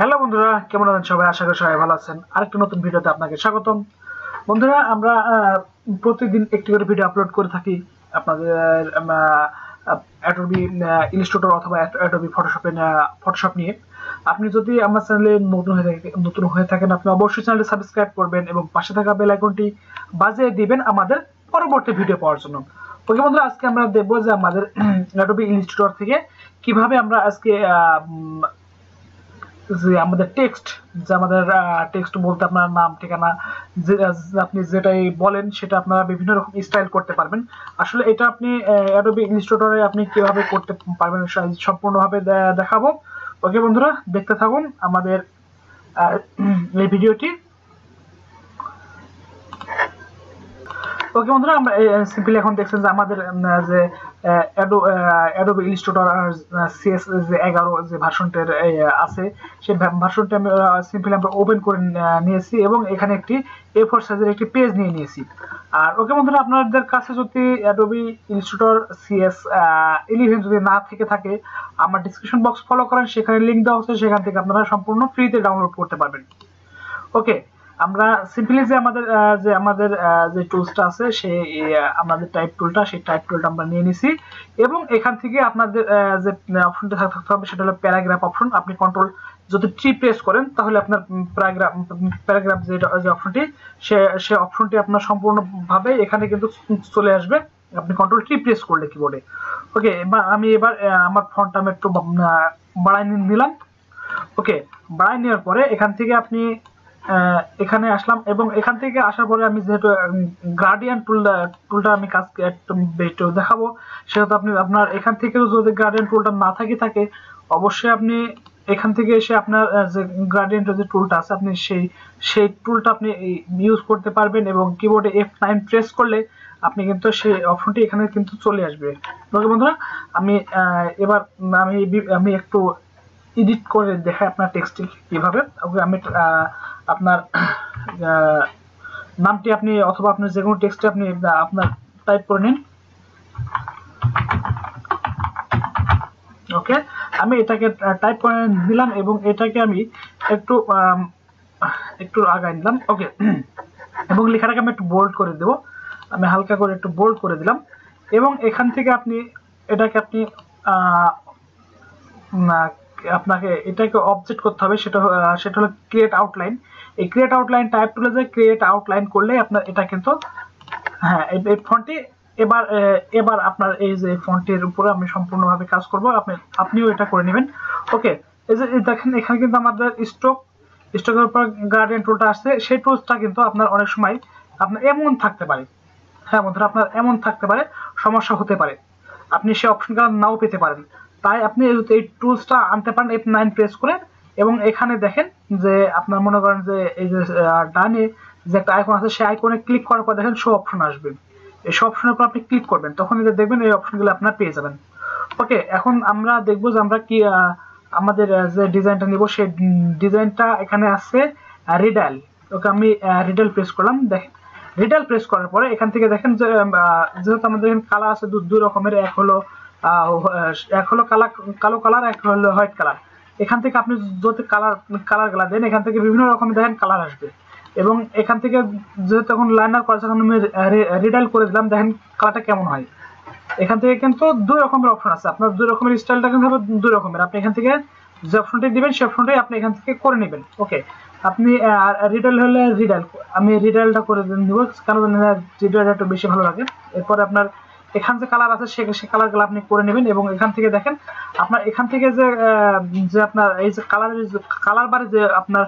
Hello বন্ধুরা, কেমন আছেন সবাই? আশা করি সবাই ভালো আছেন। আরেকটা নতুন ভিডিওতে আপনাকে স্বাগতম। বন্ধুরা, আমরা প্রতিদিন একটি করে ভিডিও আপলোড করে থাকি আপনাদের অ্যাডোবি ইলাস্ট্রেটর অথবা অ্যাডোবি ফটোশপ নিয়ে। আপনি যদি আমার চ্যানেলে নতুন হয়ে থাকেন, আপনি অবশ্যই চ্যানেলটি সাবস্ক্রাইব করবেন এবং পাশে থাকা বেল আইকনটি বাজিয়ে দিবেন আমাদের পরবর্তী ভিডিও পাওয়ার জন্য। ওকে বন্ধুরা, আজকে আমরা দেখবো যে আমাদের অ্যাডোবি ইলাস্ট্রেটর থেকে কিভাবে আমরা আজকে যে আমাদের টেক্সট, যে আমাদের টেক্সট বলতে আপনার নাম, ঠিকানা, যে আপনি যেটাই বলেন সেটা আপনারা বিভিন্ন রকম স্টাইল করতে পারবেন। আসলে এটা আপনি অ্যাডোবি ইলাস্ট্রেটরে আপনি কিভাবে করতে পারবেন সম্পূর্ণভাবে দেখাবো। ওকে বন্ধুরা, দেখতে থাকুন আমাদের এই ভিডিওটি। ওকে বন্ধুরা, আমরা সিম্পলি এখন দেখছেন যে আমাদের যে অ্যাডোবি ইলাস্ট্রেটর CS11 যে ভার্সনটার আছে, সেই ভার্সনটা আমি সিম্পলি আমরা ওপেন করে নিয়েছি এবং এখানে একটি A4 সাইজের একটি পেজ নিয়ে নিয়েছি। আর ওকে বন্ধুরা, আপনাদের কাছে যদি অ্যাডোবি ইলাস্ট্রেটর CS11 যদি না থেকে থাকে, আমার ডিসক্রিপশন বক্স ফলো করেন, সেখানে লিঙ্ক দেওয়া আছে, সেখান থেকে আপনারা সম্পূর্ণ ফ্রিতে ডাউনলোড করতে পারবেন। ওকে, আমরা সিম্পলি যে আমাদের যে টুলসটা আছে, সেই আমাদের টাইপ টুলটা, সেই টাইপ টুলটা আমরা নিয়ে নিছি এবং এখান থেকে আপনাদের যে অপশনটা থাকতে হবে সেটা হলো প্যারাগ্রাফ অপশন। আপনি কন্ট্রোল যদি ট্রি প্রেস করেন তাহলে আপনার প্যারাগ্রাফ যে অপশনটি, সে অপশনটি আপনার সম্পূর্ণভাবে এখানে কিন্তু চলে আসবে আপনি কন্ট্রোল ট্রি প্রেস করলে কিবোর্ডে। ওকে, আমি এবার আমার ফন্টটা আমি একটু বাড়াই নিলাম। ওকে, বাড়াই নেওয়ার পরে এখান থেকে আপনি এখানে আসলাম এবং এখান থেকে আসার পরে আমি যেহেতু গ্রাডিয়ান টুলটা আমি কাজকে একটু দেখাবো, সেহেতু আপনার এখান থেকেও যদি গ্রাডিয়ান টুলটা না থাকে অবশ্যই আপনি এখান থেকে এসে আপনার যে গ্রাডিয়ান্টের যে টুলটা আছে, আপনি সেই টুলটা আপনি ইউজ করতে পারবেন এবং কিবোর্ডে F9 প্রেস করলে আপনি কিন্তু সেই অপশনটি এখানে কিন্তু চলে আসবে। ওকে বন্ধুরা, আমি এবার আমি একটু এডিট করে দেখাই আপনার টেক্সটটি কিভাবে। ওকে, আমি আপনার নামটি আপনি অথবা আপনার যে কোনো টেক্সটে আপনি আপনার টাইপ করে নিন। ওকে, আমি এটাকে টাইপ করে দিলাম এবং এটাকে আমি একটু আগায় নিলাম। ওকে, এবং লেখাটাকে আমি একটু বোল্ড করে দেব। আমি হালকা করে একটু বোল্ড করে দিলাম এবং এখান থেকে আপনি এটাকে আপনাকে এটাকে অবজেক্ট করতে হবে, সেটা হলো ক্রিয়েট আউটলাইন। এই ক্রিয়েট আউটলাইন টাইপ টুলে যে ক্রিয়েট আউটলাইন করলে আপনার এটা কিন্তু এই ফন্টটি এবার আপনার এই যে ফন্টের উপরে আমি সম্পূর্ণভাবে কাজ করব, আপনিও এটা করে নেবেন। ওকে, এই যে দেখেন এখানে কিন্তু আমাদের স্ট্রোকের উপর গ্রেডিয়েন্ট টুলটা আসছে। সেই টুলসটা কিন্তু আপনার অনেক সময় আপনার এমন থাকতে পারে, হ্যাঁ বন্ধুরা, আপনার এমন থাকতে পারে, সমস্যা হতে পারে, আপনি সেই অপশনটা নাও পেতে পারেন। তাই আপনি এই টুলসটা আনতে পারেন F9 প্রেস করে এবং এখানে দেখেন যে আপনার মনে করেন যে এই যে ডানে যে একটা আইকন আছে, সেই আইকনে ক্লিক করার পর দেখেন শো অপশন আসবে। এই শো অপশনের উপর আপনি ক্লিক করবেন, তখন দেখবেন এই অপশনগুলো আপনার পেয়ে যাবেন। ওকে, এখন আমরা দেখবো যে আমরা কি আমাদের যে ডিজাইনটা নিব, সেই ডিজাইনটা এখানে আছে রিডাল। ওকে, আমি রিডাল প্রেস করলাম। দেখেন রিডাল প্রেস করার পরে এখান থেকে দেখেন যে যেহেতু আমাদের এখানে কালার আছে দুই রকমের, এক হলো কালো কালার, এক হলো হোয়াইট কালার। এখান থেকে আপনি যদি কালার দেন, এখান থেকে বিভিন্ন রকমের দেখেন কালার আসবে এবং এখান থেকে যেহেতু এখন লাইনার করেছে, এখন আমি রিডাল করে দিলাম, দেখেন কালারটা কেমন হয়। এখান থেকে কিন্তু দুই রকমের অপশন আছে, আপনার দুই রকমের স্টাইলটা কিন্তু হবে দুই রকমের। আপনি এখান থেকে যে অপশনটি দিবেন সেই অপশনটাই আপনি এখান থেকে করে নেবেন। ওকে, আপনি রিডাল হলে আমি রিডালটা করে দিব, কারণ রিডালটা একটু বেশি ভালো লাগে। এরপরে আপনার এখান যে কালার আছে সে কালারগুলো আপনি করে নেবেন এবং এখান থেকে দেখেন আপনার এখান থেকে যে আপনার এই যে কালার বারে যে আপনার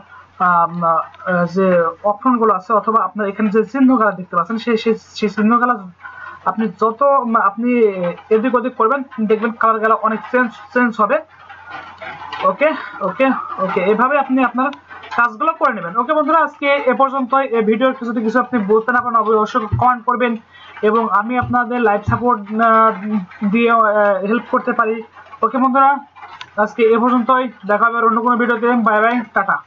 যে অপশনগুলো আছে, অথবা আপনার এখানে যে চিহ্নগুলো দেখতে পাচ্ছেন, সেই চিহ্নগুলো আপনি যত আপনি এদিক ওদিক করবেন দেখবেন কালারগুলো অনেক চেঞ্জ হবে। ওকে ওকে ওকে, এভাবে আপনি আপনার কাজগুলো করে নেবেন। ওকে বন্ধুরা, আজকে এ পর্যন্তই। এই ভিডিওর কিছু আপনি বলতে না পারেন অবশ্যই কমেন্ট করবেন এবং আমি আপনাদের লাইভ সাপোর্ট দিয়ে হেল্প করতে পারি। ওকে বন্ধুরা, আজকে এ পর্যন্তই, দেখা হবে অন্য কোনো ভিডিওতে। Bye bye, tata.